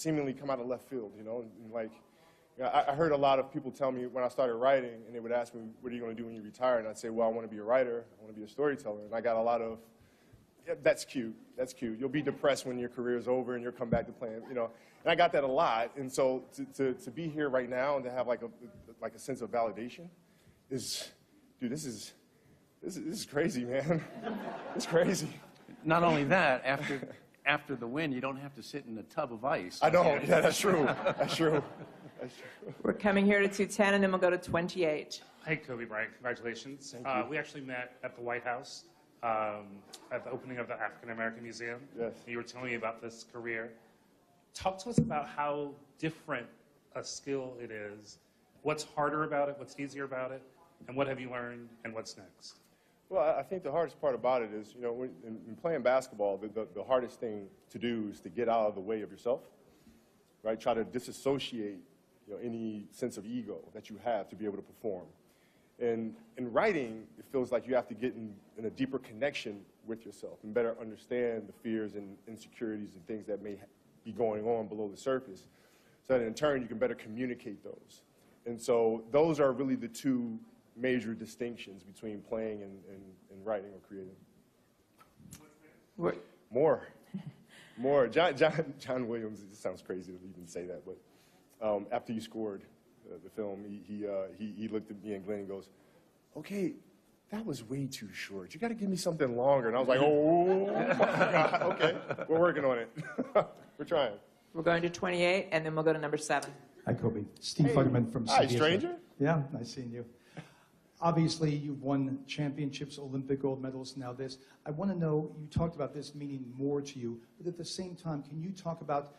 seemingly come out of left field, you know, and like, I heard a lot of people tell me when I started writing, and they would ask me, what are you going to do when you retire? And I'd say, well, I want to be a writer, I want to be a storyteller. And I got a lot of, yeah, that's cute, that's cute. You'll be depressed when your career is over and you'll come back to playing, you know. And I got that a lot. And so to be here right now and to have like a sense of validation is, dude, this is crazy, man. It's crazy. Not only that, after the win, you don't have to sit in a tub of ice. I don't. Yeah, that's true. That's true. That's true. We're coming here to 210, and then we'll go to 28. Hey, Kobe Bryant, congratulations. We actually met at the White House at the opening of the African American Museum. Yes. You were telling me about this career. Talk to us about how different a skill it is. What's harder about it? What's easier about it? And what have you learned? And what's next? Well, I think the hardest part about it is, you know, in playing basketball, the hardest thing to do is to get out of the way of yourself, right? Try to disassociate, you know, any sense of ego that you have to be able to perform. And in writing, it feels like you have to get in a deeper connection with yourself and better understand the fears and insecurities and things that may be going on below the surface, so that in turn you can better communicate those. And so those are really the two major distinctions between playing and writing or creating. More. John Williams, it sounds crazy to even say that, but after you scored the film, he looked at me and Glenn and goes, okay, that was way too short. You got to give me something longer. And I was like, oh, my God, okay, we're working on it. We're trying. We're going to 28, and then we'll go to number 7. Hi, Kobe. Steve Futterman from CBS. Hi, stranger. Yeah, nice seeing you. Obviously, you've won championships, Olympic gold medals, now this. I want to know, you talked about this meaning more to you, but at the same time, can you talk about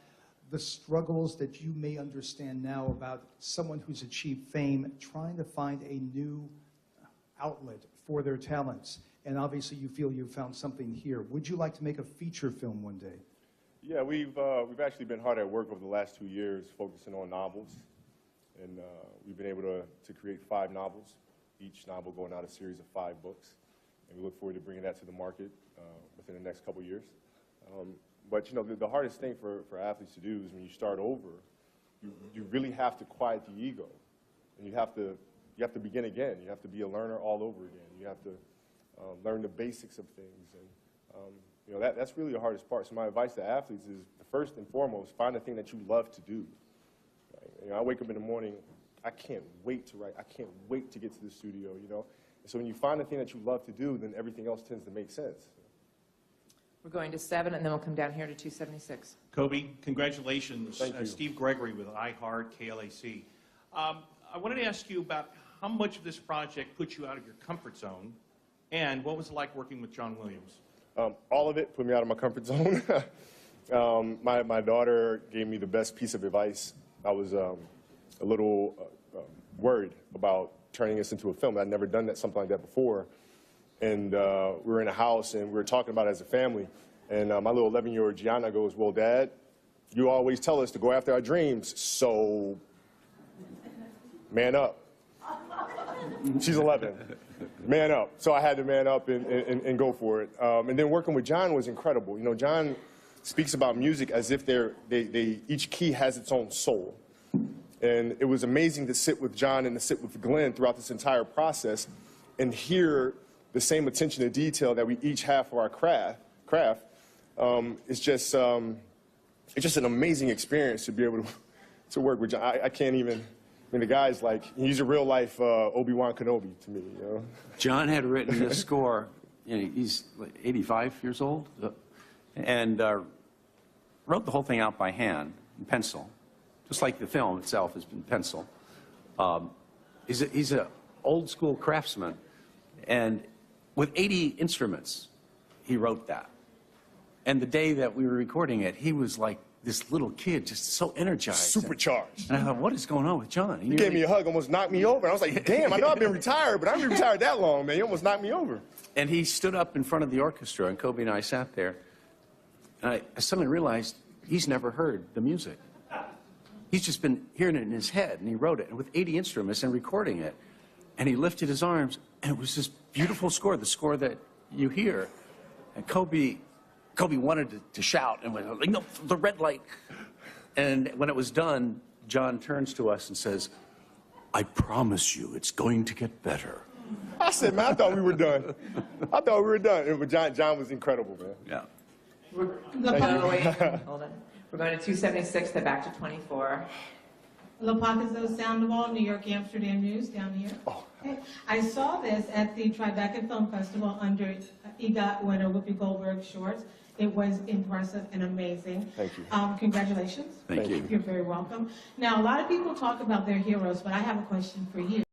the struggles that you may understand now about someone who's achieved fame, trying to find a new outlet for their talents? And obviously, you feel you've found something here. Would you like to make a feature film one day? Yeah, we've actually been hard at work over the last 2 years, focusing on novels. And we've been able to create 5 novels. Each novel going out a series of 5 books. And we look forward to bringing that to the market within the next couple years. But you know, the hardest thing for athletes to do is when you start over, you really have to quiet the ego. And you have to begin again. You have to be a learner all over again. You have to learn the basics of things. And you know, that's really the hardest part. So my advice to athletes is, first and foremost, find the thing that you love to do. Right? You know, I wake up in the morning, I can't wait to write. I can't wait to get to the studio, you know. And so when you find the thing that you love to do, then everything else tends to make sense. We're going to 7, and then we'll come down here to 276. Kobe, congratulations. Thank you. Steve Gregory with iHeart, KLAC. I wanted to ask you about how much of this project put you out of your comfort zone, and what was it like working with John Williams? All of it put me out of my comfort zone. My daughter gave me the best piece of advice. I was a little worried about turning this into a film. I'd never done something like that before. And we were in a house, and we were talking about it as a family. And my little 11-year-old Gianna goes, well, Dad, you always tell us to go after our dreams, so man up. She's 11. Man up. So I had to man up and go for it. And then working with John was incredible. You know, John speaks about music as if each key has its own soul. And it was amazing to sit with John and to sit with Glenn throughout this entire process and hear the same attention to detail that we each have for our craft. It's just an amazing experience to be able to work with John. I can't even, I mean, the guy's like, he's a real life Obi-Wan Kenobi to me, you know? John had written this score, you know, he's like 85 years old, and wrote the whole thing out by hand, in pencil, just like the film itself has been pencil. He's an old school craftsman, and with 80 instruments, he wrote that. And the day that we were recording it, he was like this little kid, just so energized. Supercharged. And I thought, what is going on with John? He gave me a hug, almost knocked me over. I was like, damn, I know I've been retired, but I haven't been retired that long, man. He almost knocked me over. And he stood up in front of the orchestra, and Kobe and I sat there. And I suddenly realized he's never heard the music. He's just been hearing it in his head, and he wrote it, and with 80 instruments and recording it. And he lifted his arms, and it was this beautiful score, the score that you hear. And Kobe wanted to shout and went like, no, the red light. And when it was done, John turns to us and says, I promise you it's going to get better. I said, man, I thought we were done. I thought we were done. But John was incredible, man. Yeah. Oh, wait, hold on. We're going to 276, then back to 24. La Paz Sandoval, New York Amsterdam News, down here. Oh. Okay. I saw this at the Tribeca Film Festival under EGOT winner Whoopi Goldberg shorts. It was impressive and amazing. Thank you. Congratulations. Thank you. You're very welcome. Now, a lot of people talk about their heroes, but I have a question for you.